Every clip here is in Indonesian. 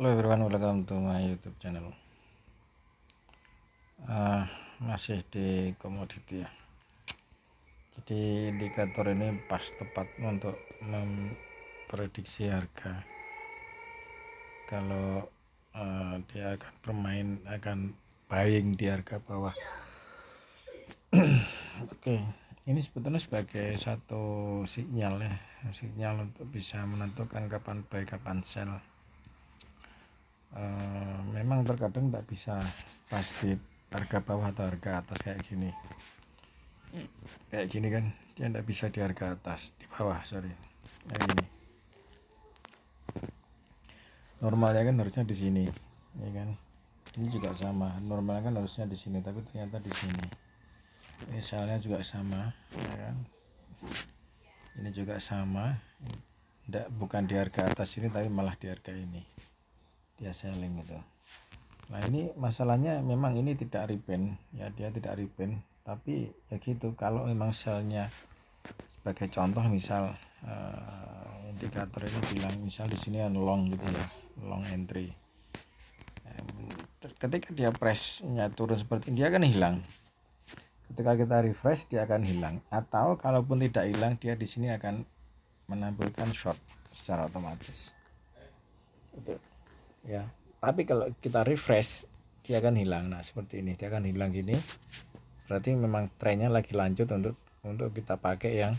Hello everyone, welcome to my YouTube channel. Masih di komoditi ya. Jadi indikator ini pas tepat untuk memprediksi harga. Kalau dia akan bermain, akan buying di harga bawah. Oke, ini sebetulnya sebagai satu sinyal ya, sinyal untuk bisa menentukan kapan buy, kapan sell. Memang terkadang tak bisa pasti harga bawah atau harga atas kayak gini kan, dia tidak bisa di harga atas, di bawah, sorry, kayak gini. Normalnya kan harusnya di sini, ya kan. Ini juga sama, normalnya kan harusnya di sini, tapi ternyata di sini. Misalnya juga sama, ya kan. Ini juga sama, bukan di harga atas ini, tapi malah di harga ini. Dia selling gitu. Nah ini masalahnya memang ini tidak rebound ya, dia tidak rebound, tapi ya gitu. Kalau memang sellnya sebagai contoh misal indikator ini bilang misal di sini long gitu ya, long entry. Ketika dia pressnya turun seperti ini, dia akan hilang. Ketika kita refresh dia akan hilang, atau kalaupun tidak hilang dia di sini akan menampilkan short secara otomatis itu ya. Tapi kalau kita refresh dia akan hilang. Nah seperti ini, dia akan hilang gini, berarti memang trennya lagi lanjut untuk kita pakai yang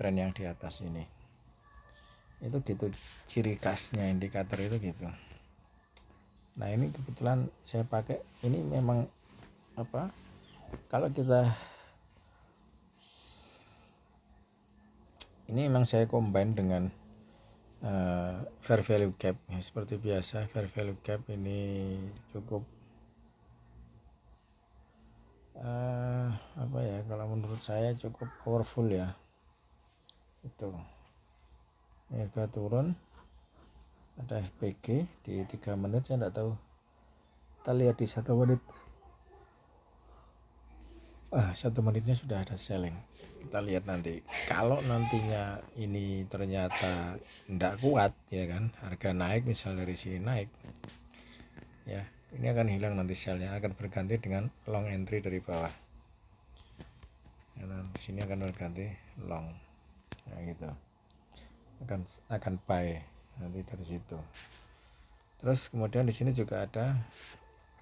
tren yang di atas ini. Itu gitu ciri khasnya indikator itu gitu. Nah ini kebetulan saya pakai ini, memang apa, kalau kita ini memang saya combine dengan fair value gap ya, seperti biasa. Fair value gap ini cukup apa ya, kalau menurut saya cukup powerful ya. Itu harga turun, ada FPG di 3 menit, saya tidak tahu, kita lihat di 1 menit. 1 menitnya sudah ada selling. Kita lihat nanti, kalau nantinya ini ternyata tidak kuat ya kan, harga naik misal dari sini naik ya, ini akan hilang nanti sellnya, akan berganti dengan long entry dari bawah ya, nanti sini akan berganti long ya gitu, akan buy nanti dari situ. Terus kemudian di sini juga ada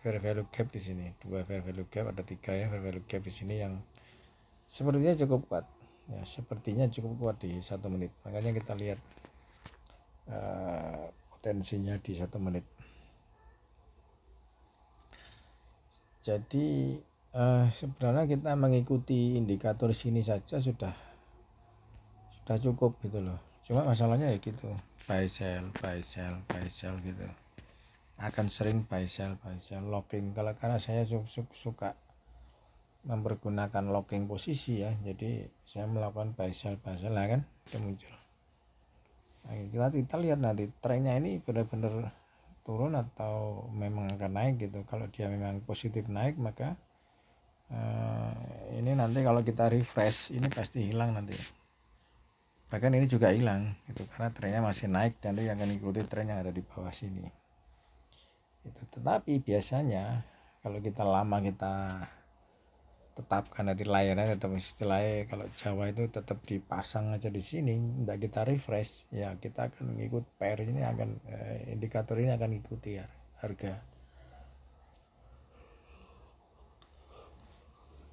fair value gap, di sini 2 fair value gap, ada 3 ya fair value gap di sini yang sepertinya cukup kuat ya, sepertinya cukup kuat di 1 menit. Makanya kita lihat potensinya di 1 menit. Jadi sebenarnya kita mengikuti indikator sini saja sudah cukup gitu loh. Cuma masalahnya ya gitu, buy sell gitu, akan sering buy sell locking. Kalau karena saya suka mempergunakan locking posisi ya, jadi saya melakukan buy sell lah kan, itu muncul. Nah, kita lihat nanti trennya ini benar-benar turun atau memang akan naik gitu. Kalau dia memang positif naik, maka ini nanti kalau kita refresh ini pasti hilang nanti, bahkan ini juga hilang gitu, karena trennya masih naik dan dia akan ikuti tren yang ada di bawah sini itu. Tetapi biasanya kalau kita lama kita tetapkan nanti layarnya tetap istilahnya, kalau Jawa itu tetap dipasang aja di sini, tidak kita refresh ya, kita akan mengikut pair ini, akan indikator ini akan ikuti ya, harga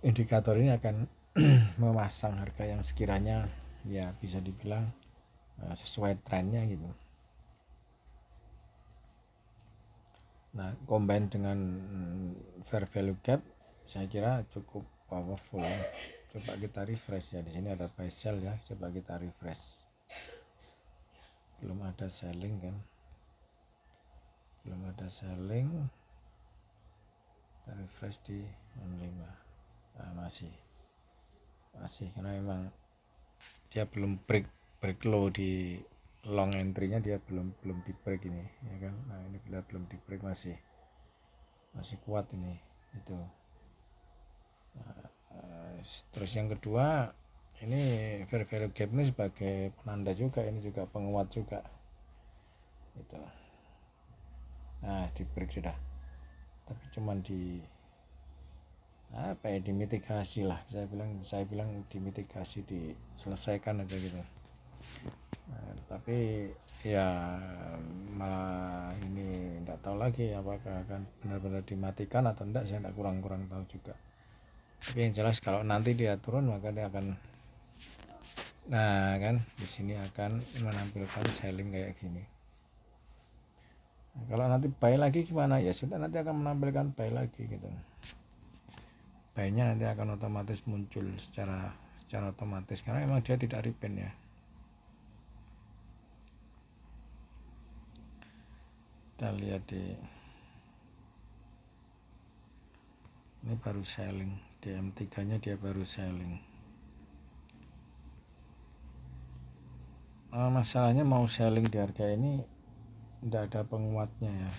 indikator ini akan memasang harga yang sekiranya ya bisa dibilang sesuai trennya gitu. Nah combine dengan fair value gap saya kira cukup powerful ya. Coba kita refresh ya, di sini ada buy sell ya, coba kita refresh, belum ada selling kan, belum ada selling. Kita refresh di 65. Nah, masih karena memang dia belum break low di long entry-nya, dia belum di break ini ya kan. Nah ini bila belum di break masih kuat ini itu. Terus yang kedua, ini fair value gap ini sebagai penanda juga, ini juga penguat juga itu. di break sudah, tapi cuman di apa ya, dimitigasi lah, saya bilang dimitigasi, diselesaikan aja gitu. Tapi ya malah ini enggak tahu lagi apakah akan benar-benar dimatikan atau enggak, saya enggak, kurang tahu juga. Tapi yang jelas kalau nanti dia turun maka dia akan, nah kan di sini akan menampilkan selling kayak gini. Nah, kalau nanti buy lagi gimana, ya sudah, nanti akan menampilkan buy lagi gitu. Buy-nya nanti akan otomatis muncul secara otomatis karena memang dia tidak repen ya. Kita lihat ini baru selling di M3 nya, dia baru selling. Masalahnya mau selling di harga ini tidak ada penguatnya ya,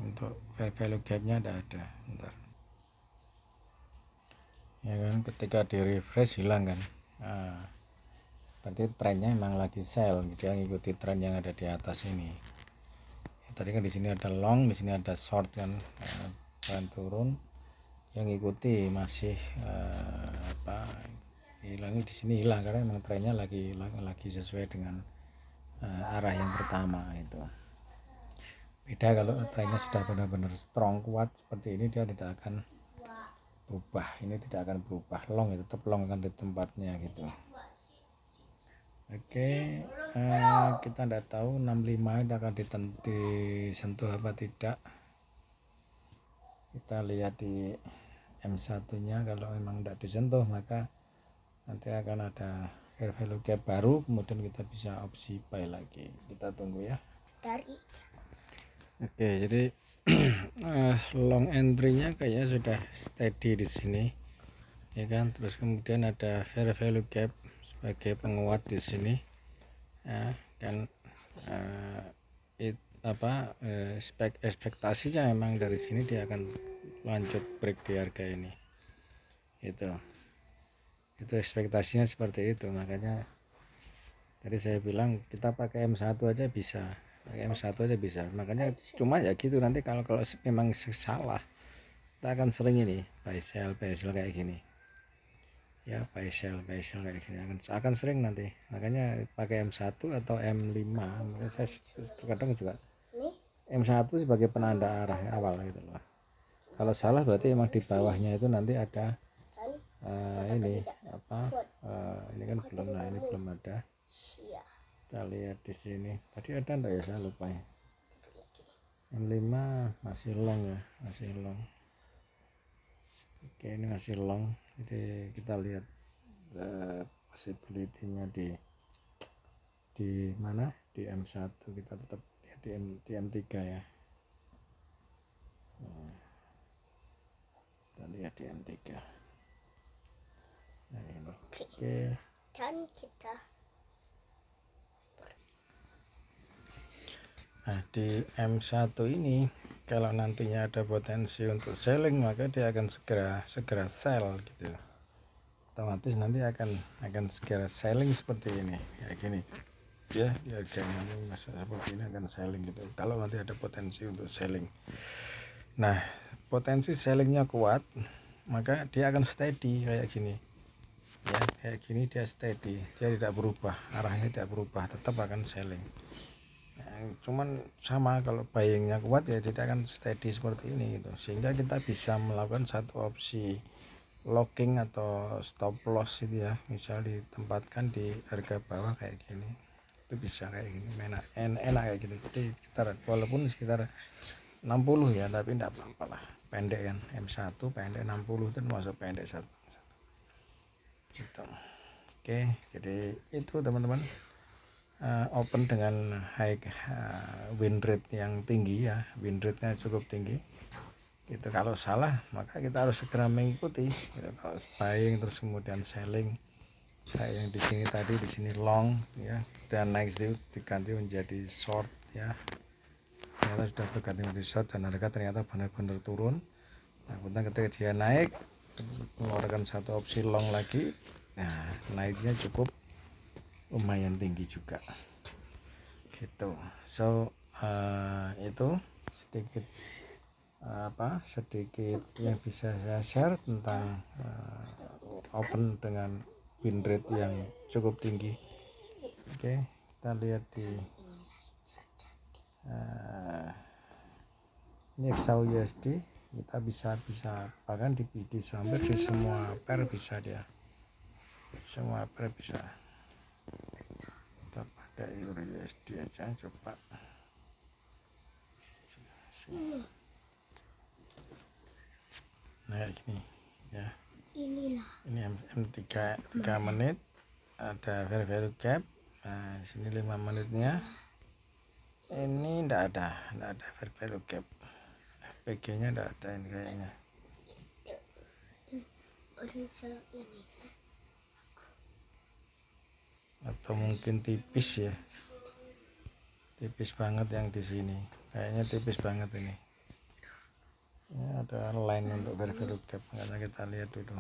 untuk fair value gapnya tidak ada. Bentar ya kan, ketika di refresh hilang kan. Berarti trennya emang lagi sell, dia ngikuti tren yang ada di atas ini. Tadi kan di sini ada long, di sini ada short kan, tren turun yang ngikuti masih hilangnya di sini hilang karena memang trennya lagi sesuai dengan arah yang pertama itu. Beda kalau trennya sudah benar-benar strong, kuat seperti ini, dia tidak akan berubah, ini tidak akan berubah, long itu tetap long kan di tempatnya gitu. Oke, kita tidak tahu 65 itu akan disentuh apa tidak. Kita lihat di M1 nya, kalau memang tidak disentuh maka nanti akan ada fair value gap baru, kemudian kita bisa opsi buy lagi. Kita tunggu ya. Oke, jadi long entry nya kayaknya sudah steady di sini ya kan. Terus kemudian ada fair value gap sebagai penguat di sini ya kan. Ekspektasinya memang dari sini dia akan lanjut break di harga ini, itu ekspektasinya seperti itu. Makanya tadi saya bilang kita pakai M1 aja bisa, makanya cuma ya gitu, nanti kalau memang salah kita akan sering ini buy sell kayak gini ya, buy sell kayak gini akan sering nanti. Makanya pakai M1 atau M5, saya terkadang juga M1 sebagai penanda arah awal gitu loh. Kalau salah berarti emang di bawahnya itu nanti ada ini kan belum, ini belum ada. Kita lihat di sini tadi ada enggak ya, saya lupa ya. M5 masih long ya, masih long. Oke, ini masih long, jadi kita lihat possibility-nya di mana, di M1. Kita tetap lihat di M3 ya. Kita lihat di M3. Nah, ini. Oke. Dan kita di M1 ini kalau nantinya ada potensi untuk selling maka dia akan segera sell gitu. Otomatis nanti akan segera selling seperti ini kayak gini ya, di harganya masa seperti ini akan selling gitu kalau nanti ada potensi untuk selling. Nah, potensi sellingnya kuat maka dia akan steady kayak gini ya, kayak gini dia steady, dia tidak berubah, arahnya tidak berubah, tetap akan selling. Cuman sama kalau buyingnya kuat ya dia akan steady seperti ini gitu, sehingga kita bisa melakukan satu opsi locking atau stop loss itu ya, misal ditempatkan di harga bawah kayak gini, itu bisa kayak gini, enak kayak gitu. Jadi walaupun sekitar 60 ya, tapi tidak apa-apa lah, pendek kan, M1 pendek 60 itu masuk pendek satu gitu. Oke, jadi itu teman-teman, open dengan high win rate yang tinggi ya, win rate-nya cukup tinggi itu. Kalau salah maka kita harus segera mengikuti gitu. Kalau buying terus kemudian selling kayak yang di sini tadi, di sini long ya, dan next day diganti menjadi short ya, ternyata sudah berganti menjadi short dan harga ternyata benar-benar turun. Nah, kemudian ketika dia naik mengeluarkan satu opsi long lagi, nah naiknya cukup lumayan tinggi juga gitu. So itu sedikit sedikit yang bisa saya share tentang open dengan win rate yang cukup tinggi. Oke, kita lihat di ini XAU USD, kita bisa bahkan di hampir di semua pair bisa, dia semua pair bisa. Kita pakai Euro USD aja, coba. Nah kayak gini ya, ini M3 menit, ada fair value gap. Nah sini 5 menitnya ini enggak ada fair value gap, FPG nya enggak ada ini kayaknya. Atau mungkin tipis ya, tipis banget yang di sini, kayaknya tipis banget ini. Ya, ada line untuk fair value gap, karena kita lihat dulu.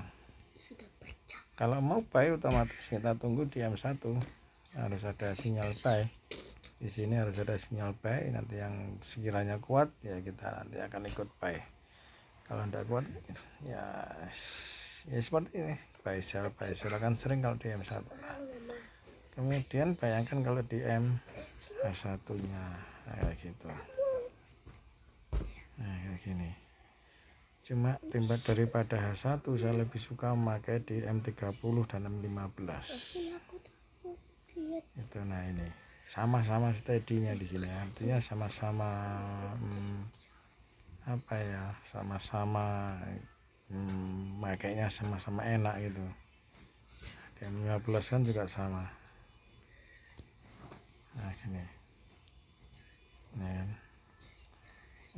Kalau mau buy otomatis kita tunggu di M1, harus ada sinyal buy. Di sini harus ada sinyal buy, nanti yang sekiranya kuat ya kita nanti akan ikut buy. Kalau tidak kuat ya seperti ini, buy sell akan sering kalau di M1. Kemudian bayangkan kalau di M1 nya kayak gitu. Nah kayak gini. Cuma timbat daripada H1 saya lebih suka memakai di M30 dan M15 itu. Nah ini sama-sama steady-nya di sini, artinya sama-sama sama-sama makainya sama-sama enak gitu. Di M15 kan juga sama. Nah gini, nah,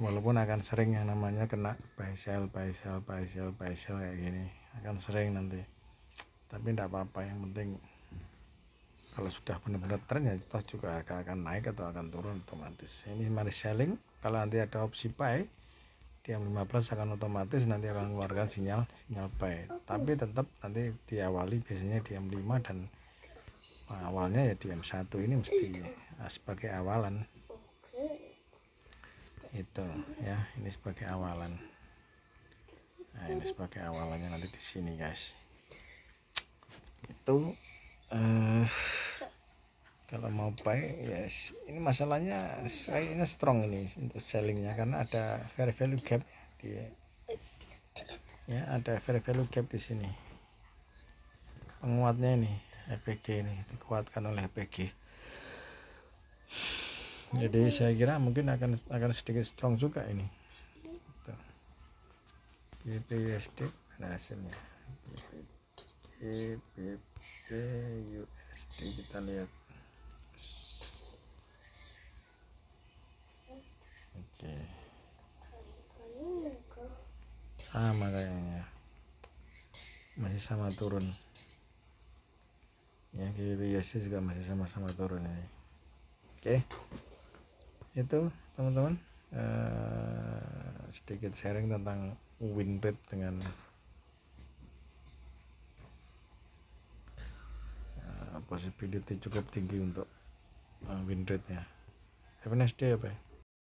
walaupun akan sering yang namanya kena buy sell kayak gini, akan sering nanti, tapi tidak apa-apa, yang penting kalau sudah benar-benar tren ya toh juga harga akan naik atau akan turun otomatis. Ini mari selling, kalau nanti ada opsi buy di M15 akan otomatis nanti akan mengeluarkan sinyal buy, tapi tetap nanti diawali biasanya di M5 dan awalnya ya di M1 ini mesti sebagai awalan. Itu ya, ini sebagai awalan. Nah ini sebagai awalannya nanti di sini guys. Itu kalau mau buy yes, ini masalahnya saya strong ini untuk sellingnya karena ada fair value gap ya, ada fair value gap di sini. Penguatnya ini FPG, ini dikuatkan oleh FPG. Jadi saya kira mungkin akan sedikit strong juga ini. GBP/USD ada hasilnya. GBP/USD kita lihat. Oke. Sama kayaknya. Masih sama turun. Ya GBP/USD juga masih sama-sama turun ini. Oke. Itu teman-teman sedikit sharing tentang win rate dengan possibility cukup tinggi untuk win rate nya. Have a nice day ya Pak.